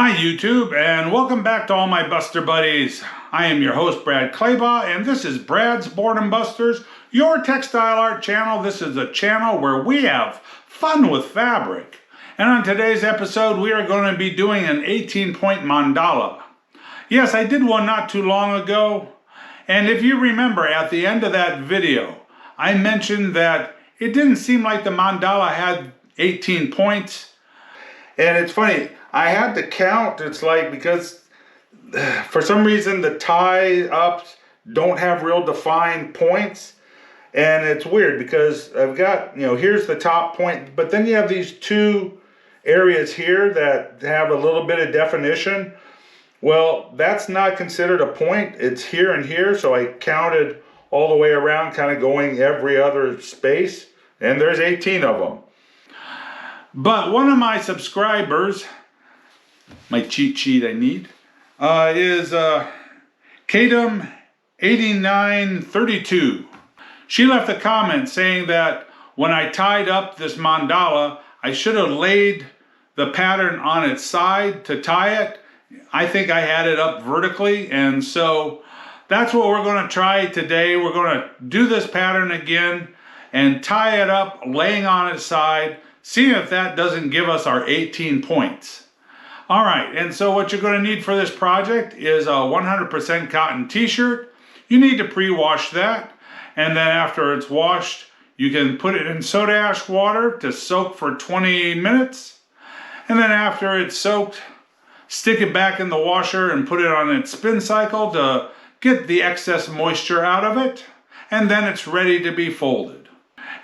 Hi YouTube, and welcome back to all my Buster buddies. I am your host Brad Claybaugh, and this is Brad's Boredom Busters, your textile art channel. This is a channel where we have fun with fabric. And on today's episode, we are going to be doing an 18-point mandala. Yes, I did one not too long ago, and if you remember at the end of that video, I mentioned that it didn't seem like the mandala had 18 points. And it's funny, I had to count. It's like, because for some reason the tie-ups don't have real defined points. And it's weird because I've got, here's the top point, but then you have these two areas here that have a little bit of definition. Well, that's not considered a point. It's here and here. So I counted all the way around, kind of going every other space. And there's 18 of them. But one of my subscribers, my cheat sheet I need, is Kadam8932. She left a comment saying that when I tied up this mandala, I should have laid the pattern on its side to tie it. I think I had it up vertically, and so that's what we're going to try today. We're going to do this pattern again and tie it up laying on its side, see if that doesn't give us our 18 points. All right, and so what you're going to need for this project is a 100% cotton t-shirt. You need to pre-wash that, and then after it's washed, you can put it in soda ash water to soak for 20 minutes. And then after it's soaked, stick it back in the washer and put it on its spin cycle to get the excess moisture out of it, and then it's ready to be folded.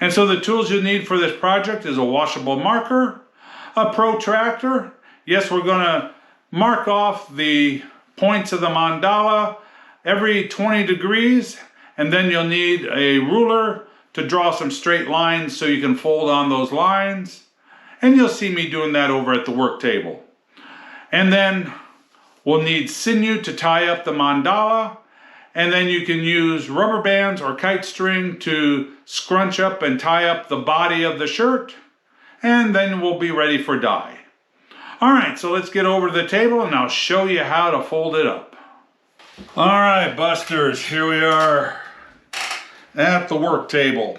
And so the tools you need for this project is a washable marker, a protractor. Yes, we're going to mark off the points of the mandala every 20 degrees, and then you'll need a ruler to draw some straight lines so you can fold on those lines. And you'll see me doing that over at the work table. And then we'll need sinew to tie up the mandala. And then you can use rubber bands or kite string to scrunch up and tie up the body of the shirt. And then we'll be ready for dye. All right, so let's get over to the table and I'll show you how to fold it up. All right, Busters, here we are at the work table.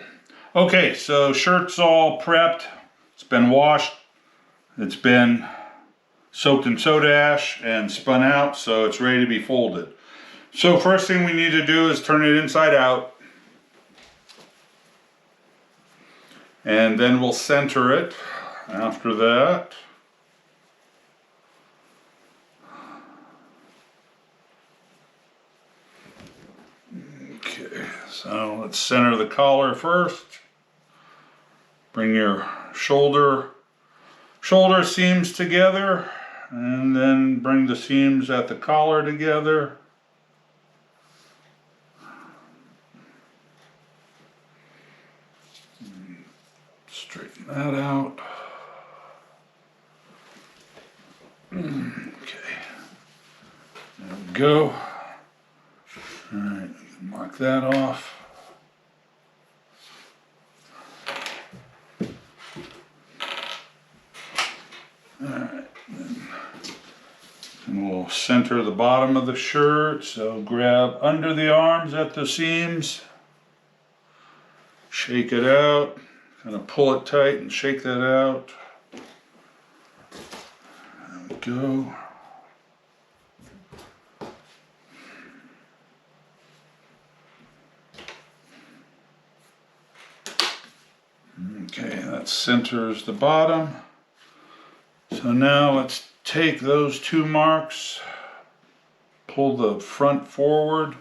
Okay, so shirt's all prepped. It's been washed. It's been soaked in soda ash and spun out, so it's ready to be folded. So first thing we need to do is turn it inside out. And then we'll center it after that. Okay, so let's center the collar first. Bring your shoulder seams together, and then bring the seams at the collar together. Straighten that out. Okay, there we go. All right, mark that off. All right, and we'll center the bottom of the shirt. So grab under the arms at the seams, shake it out. Kind of pull it tight and shake that out. There we go. Okay, that centers the bottom. So now let's take those two marks, pull the front forward.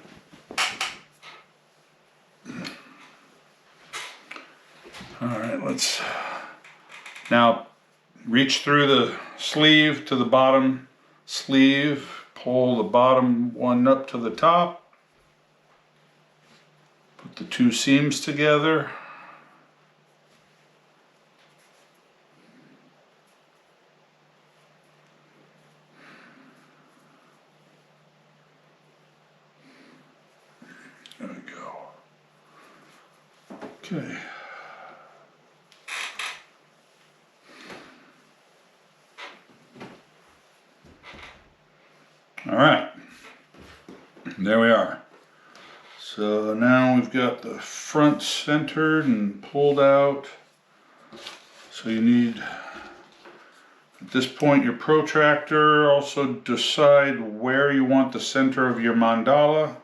All right, let's now reach through the sleeve to the bottom sleeve, pull the bottom one up to the top, put the two seams together. There we go. Okay. All right, there we are. So now we've got the front centered and pulled out. So you need, at this point, your protractor. Also decide where you want the center of your mandala.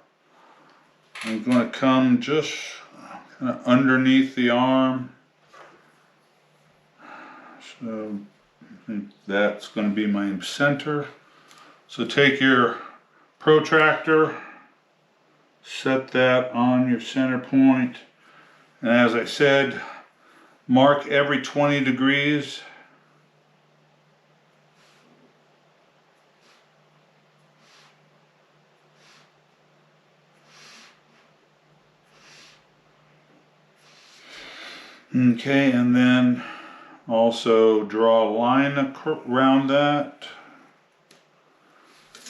I'm going to come just kind of underneath the arm. So I think that's going to be my center. So take your protractor, set that on your center point, and as I said, mark every 20 degrees. Okay, and then also draw a line around that,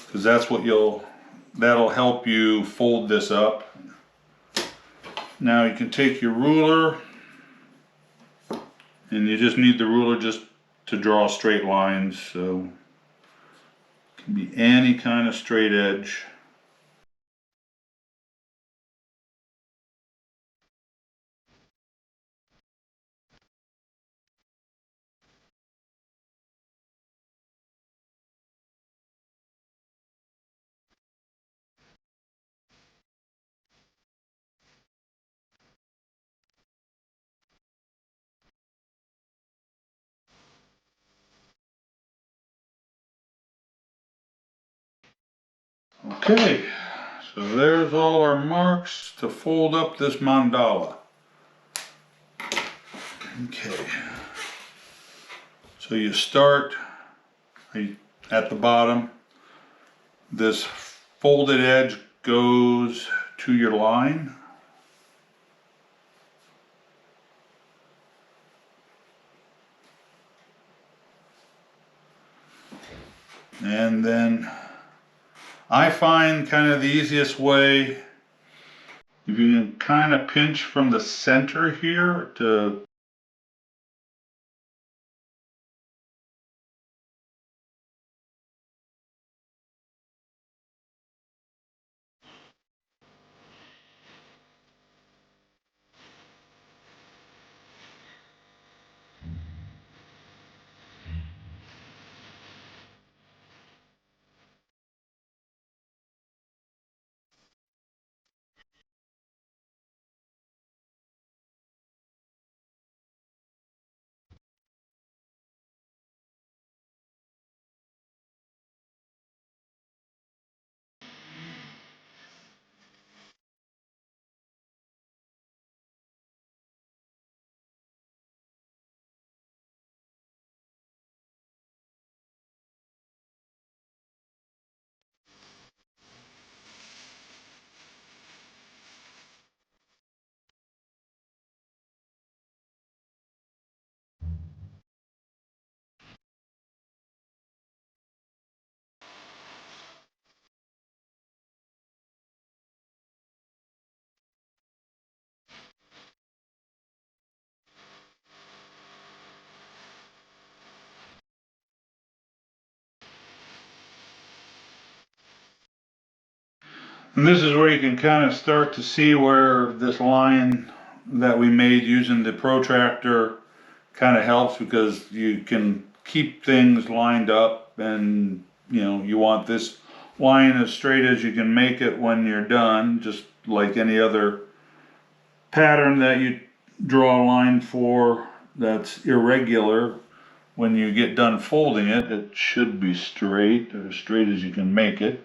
because that's what that'll help you fold this up. Now you can take your ruler, and you just need the ruler just to draw straight lines, so it can be any kind of straight edge. Okay, so there's all our marks to fold up this mandala. Okay, so you start at the bottom. This folded edge goes to your line. And then I find kind of the easiest way, if you can kind of pinch from the center here to and this is where you can kind of start to see where this line that we made using the protractor kind of helps, because you can keep things lined up, and you want this line as straight as you can make it when you're done, just like any other pattern that you draw a line for that's irregular. When you get done folding it, it should be straight, or as straight as you can make it.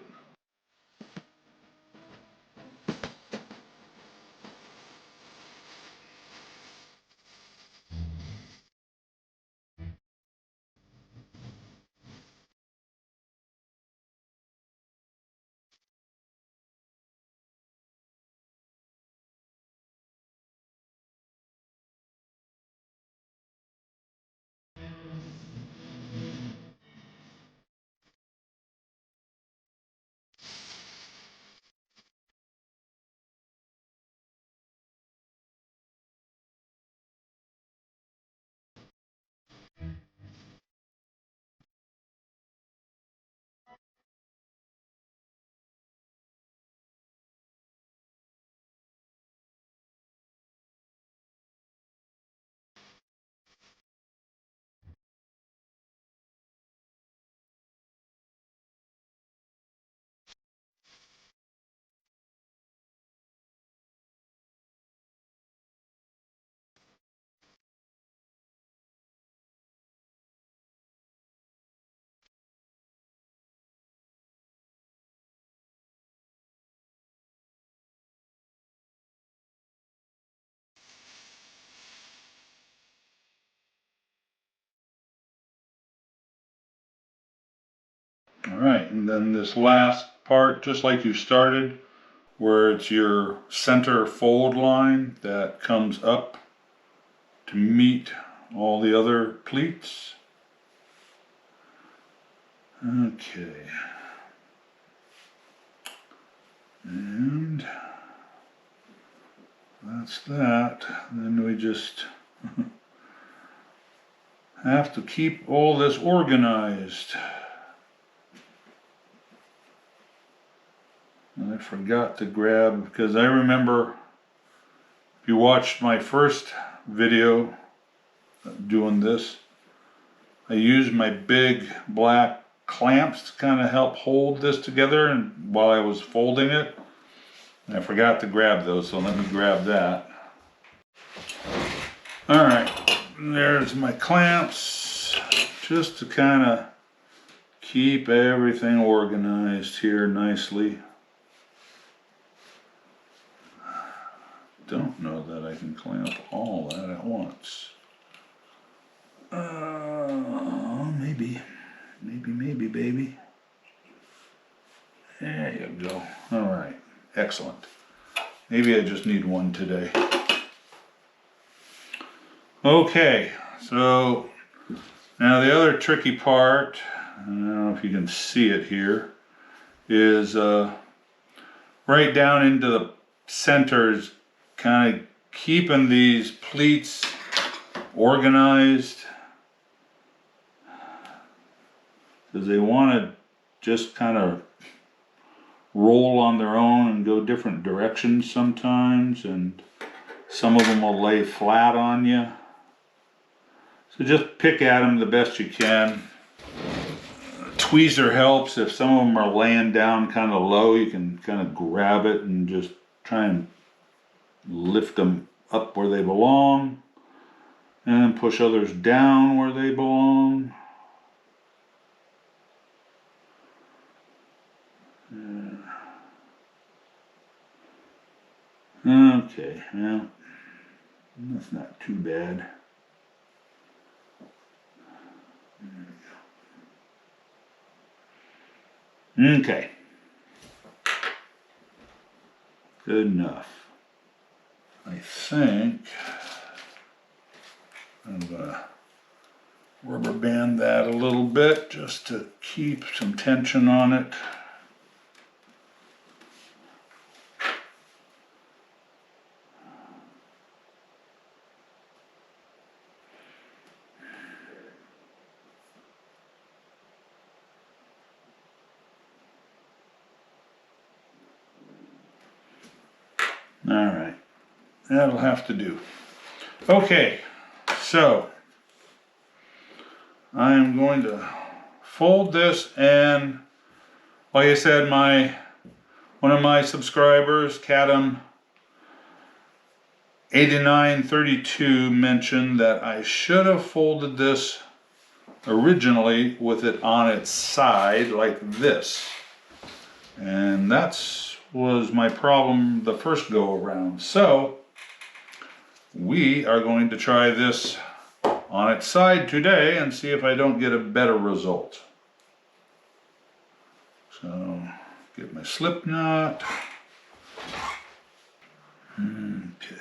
Alright, and then this last part, just like you started, where it's your center fold line that comes up to meet all the other pleats. Okay. And that's that. Then we just have to keep all this organized. And I forgot to grab, because I remember if you watched my first video doing this, I used my big black clamps to kind of help hold this together and while I was folding it. And I forgot to grab those, so let me grab that. Alright, there's my clamps, just to kind of keep everything organized here nicely. Don't know that I can clamp all that at once. Maybe, baby. There you go. All right, excellent. Maybe I just need one today. Okay, so now the other tricky part, I don't know if you can see it here, is right down into the centers, kind of keeping these pleats organized, because they want to just kind of roll on their own and go different directions sometimes, and some of them will lay flat on you. So just pick at them the best you can. Tweezer helps. If some of them are laying down kind of low, you can kind of grab it and just try and lift them up where they belong, and push others down where they belong. Okay, well, that's not too bad. Okay, good enough. I think I'm gonna rubber band that a little bit just to keep some tension on it. All right, that'll have to do. Okay, so I'm going to fold this, and like I said, one of my subscribers, Cadam8932, mentioned that I should have folded this originally with it on its side like this, and that's was my problem the first go around. So we are going to try this on its side today and see if I don't get a better result. So get my slip knot. Okay.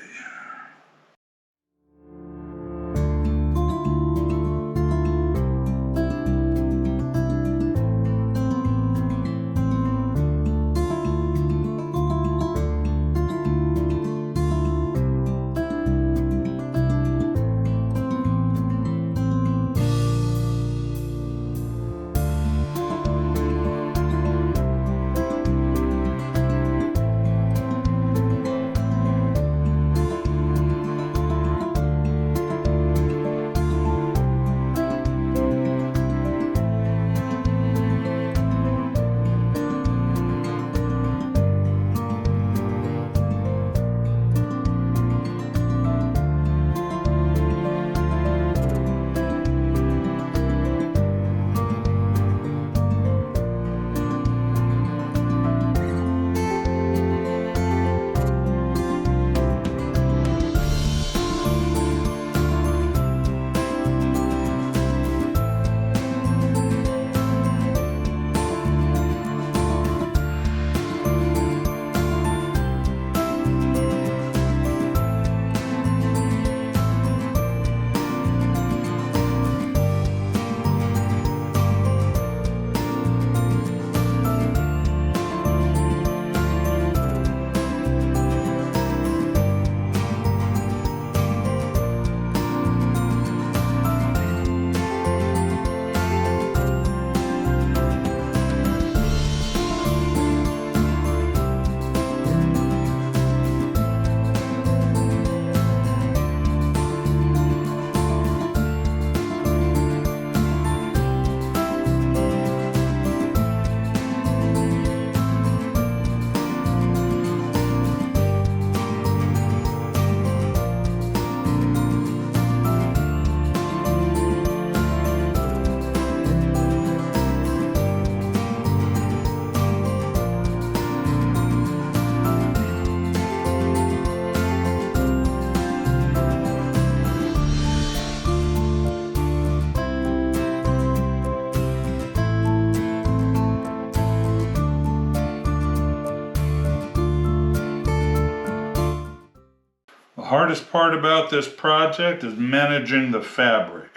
hardest part about this project is managing the fabric.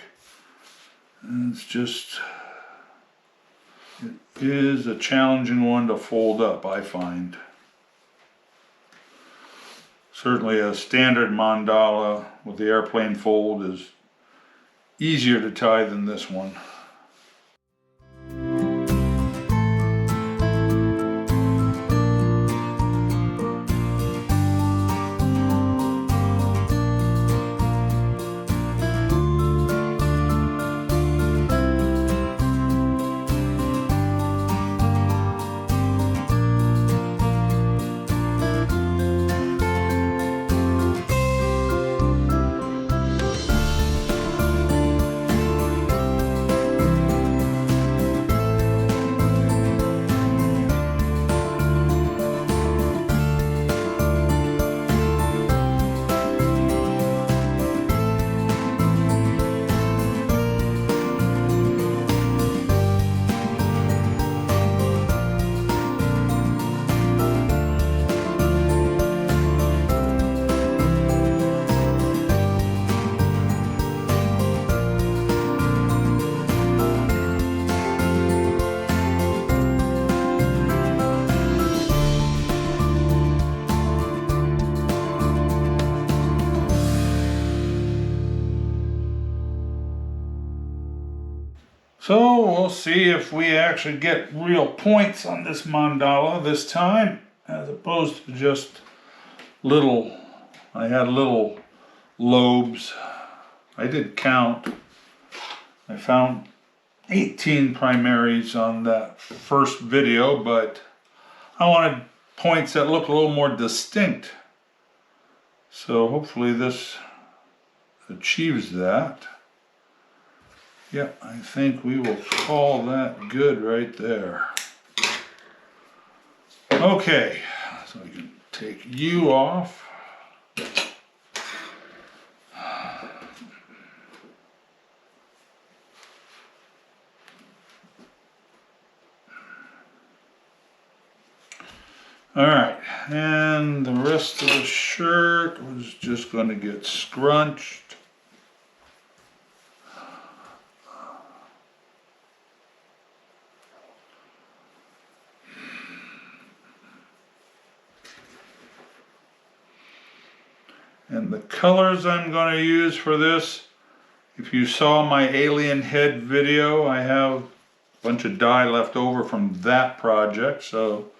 And it's just, it is a challenging one to fold up, I find. Certainly a standard mandala with the airplane fold is easier to tie than this one. So we'll see if we actually get real points on this mandala this time, as opposed to just little, I had little lobes. I did count. I found 18 primaries on that first video, but I wanted points that look a little more distinct. So hopefully this achieves that. Yeah, I think we will call that good right there. Okay, so I can take you off. All right, and the rest of the shirt was just going to get scrunched. And the colors I'm going to use for this, if you saw my alien head video, I have a bunch of dye left over from that project, so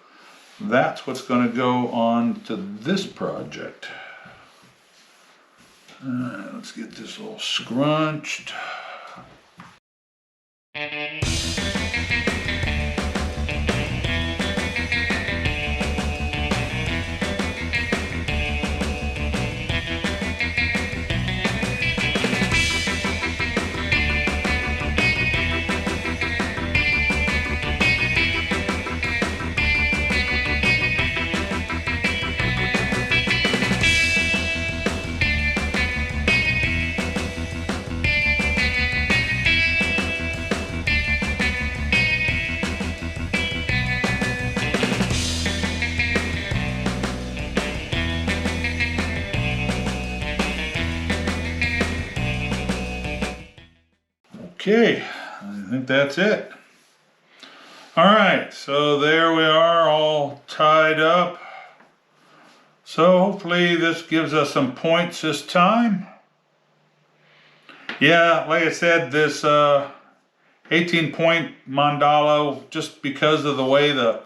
that's what's going to go on to this project. Let's get this all scrunched. Okay, I think that's it. All right, so there we are, all tied up. So hopefully this gives us some points this time. Yeah, like I said, this 18-point mandala, just because of the way the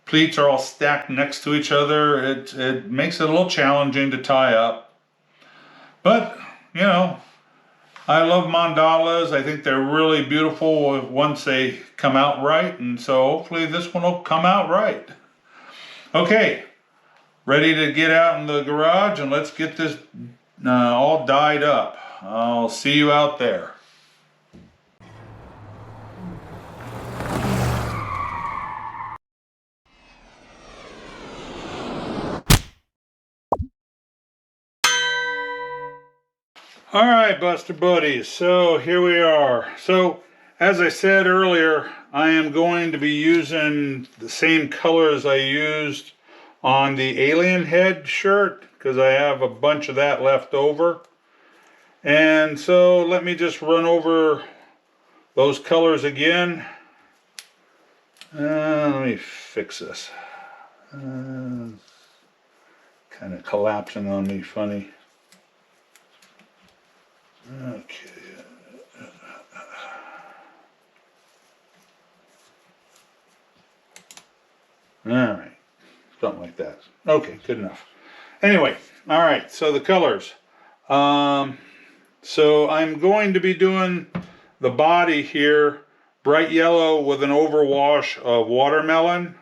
pleats are all stacked next to each other, it makes it a little challenging to tie up. But, you know, I love mandalas. I think they're really beautiful once they come out right, and so hopefully this one will come out right. Okay, ready to get out in the garage and let's get this all dyed up. I'll see you out there. All right, Buster Buddies, so here we are. So, as I said earlier, I am going to be using the same colors I used on the alien head shirt, because I have a bunch of that left over. And so let me just run over those colors again. Let me fix this. Kind of collapsing on me funny. Okay. All right, something like that. Okay, good enough. Anyway, all right, so the colors. So I'm going to be doing the body here, bright yellow with an overwash of watermelon.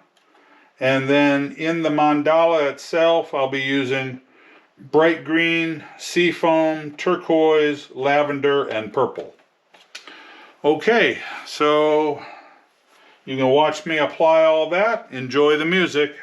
And then in the mandala itself, I'll be using bright green, seafoam, turquoise, lavender, and purple. Okay, so you can watch me apply all that. Enjoy the music.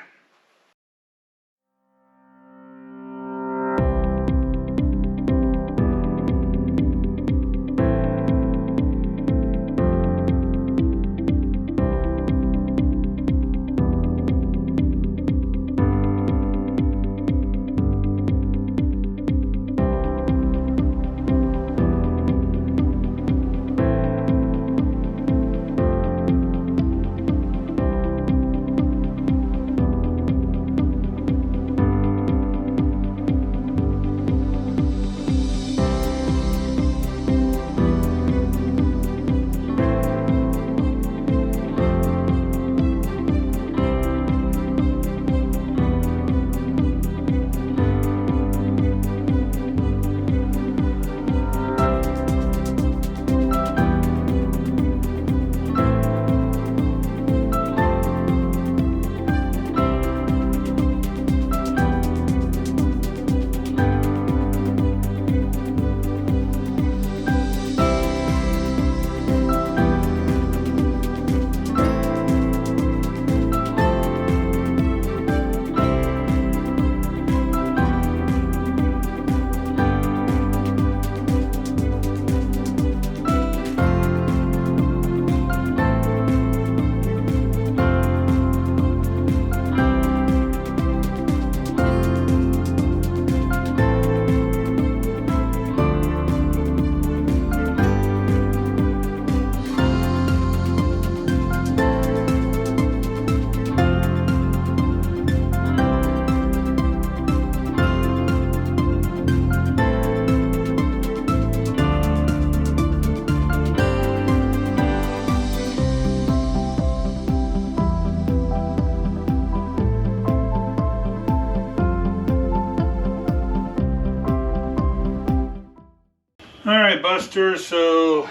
Alright, Busters, so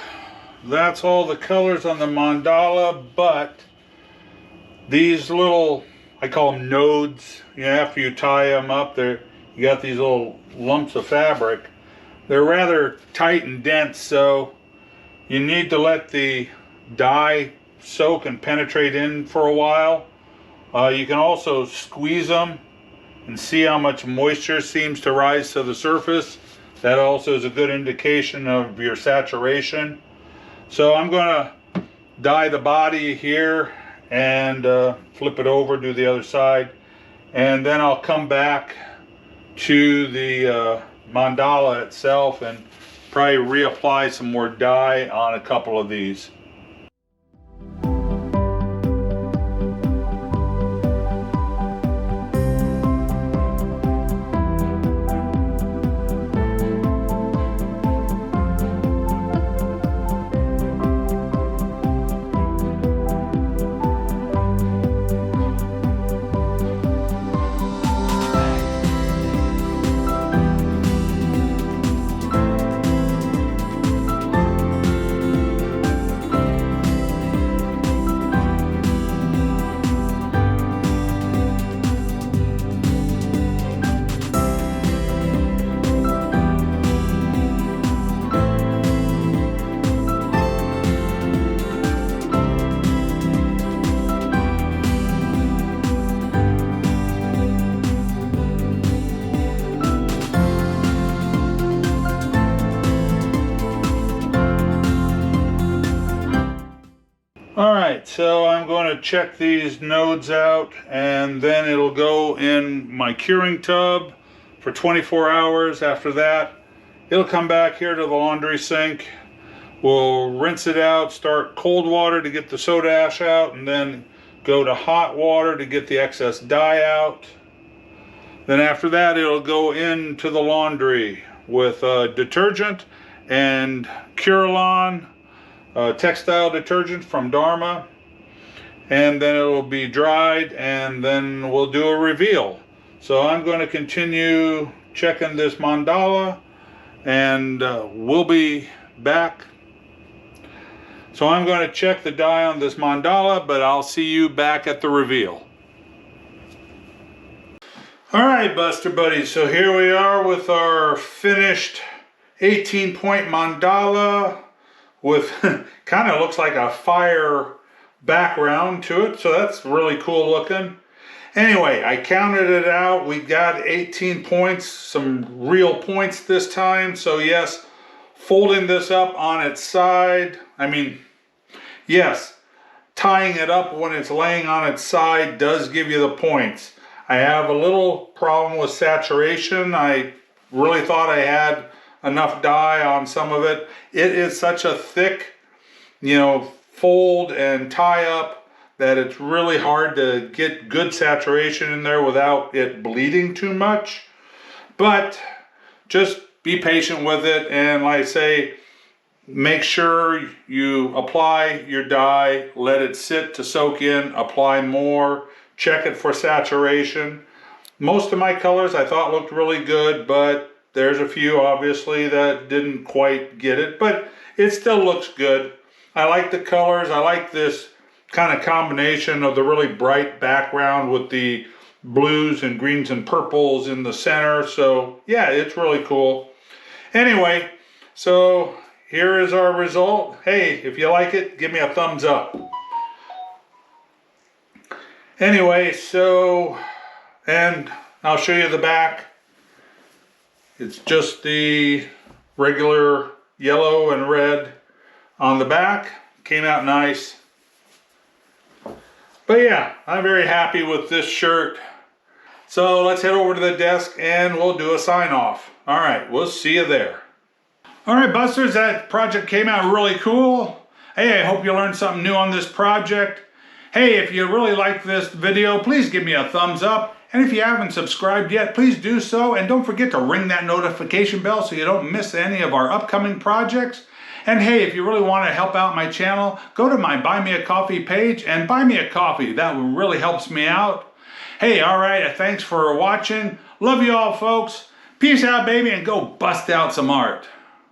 that's all the colors on the mandala, but these little, I call them nodes, after you tie them up, you got these little lumps of fabric. They're rather tight and dense, so you need to let the dye soak and penetrate in for a while. You can also squeeze them and see how much moisture seems to rise to the surface. That also is a good indication of your saturation. So I'm going to dye the body here and flip it over, do the other side, and then I'll come back to the mandala itself and probably reapply some more dye on a couple of these. Alright, so I'm going to check these nodes out and then it'll go in my curing tub for 24 hours. After that, it'll come back here to the laundry sink. We'll rinse it out, start cold water to get the soda ash out, and then go to hot water to get the excess dye out. Then after that, it'll go into the laundry with detergent and Curelon textile detergent from Dharma. And then it'll be dried, and then we'll do a reveal. So I'm going to continue checking this Mandala, and we'll be back. So I'm going to check the dye on this Mandala, but I'll see you back at the reveal. Alright, Buster Buddies, so here we are with our finished 18-point Mandala with kind of looks like a fire background to it, so that's really cool looking. Anyway, I counted it out. We got 18 points, some real points this time. So yes, folding this up on its side, yes, tying it up when it's laying on its side does give you the points. I have a little problem with saturation. I really thought I had enough dye on some of it. It is such a thick, fold and tie up that it's really hard to get good saturation in there without it bleeding too much. But just be patient with it, and like I say, make sure you apply your dye, let it sit to soak in, apply more, check it for saturation. Most of my colors I thought looked really good, but there's a few obviously that didn't quite get it, but it still looks good. I like the colors. I like this kind of combination of the really bright background with the blues and greens and purples in the center. So yeah, it's really cool. Anyway, so here is our result. Hey, if you like it, give me a thumbs up. Anyway, so, and I'll show you the back. It's just the regular yellow and red on the back. Came out nice. But yeah, I'm very happy with this shirt. So let's head over to the desk and we'll do a sign off. All right, we'll see you there. All right, Busters, that project came out really cool. Hey, I hope you learned something new on this project. Hey, if you really liked this video, please give me a thumbs up. And if you haven't subscribed yet, please do so. And don't forget to ring that notification bell so you don't miss any of our upcoming projects. And hey, if you really want to help out my channel, go to my Buy Me a Coffee page and buy me a coffee. That really helps me out. Hey, all right, thanks for watching. Love you all, folks. Peace out, baby, and go bust out some art.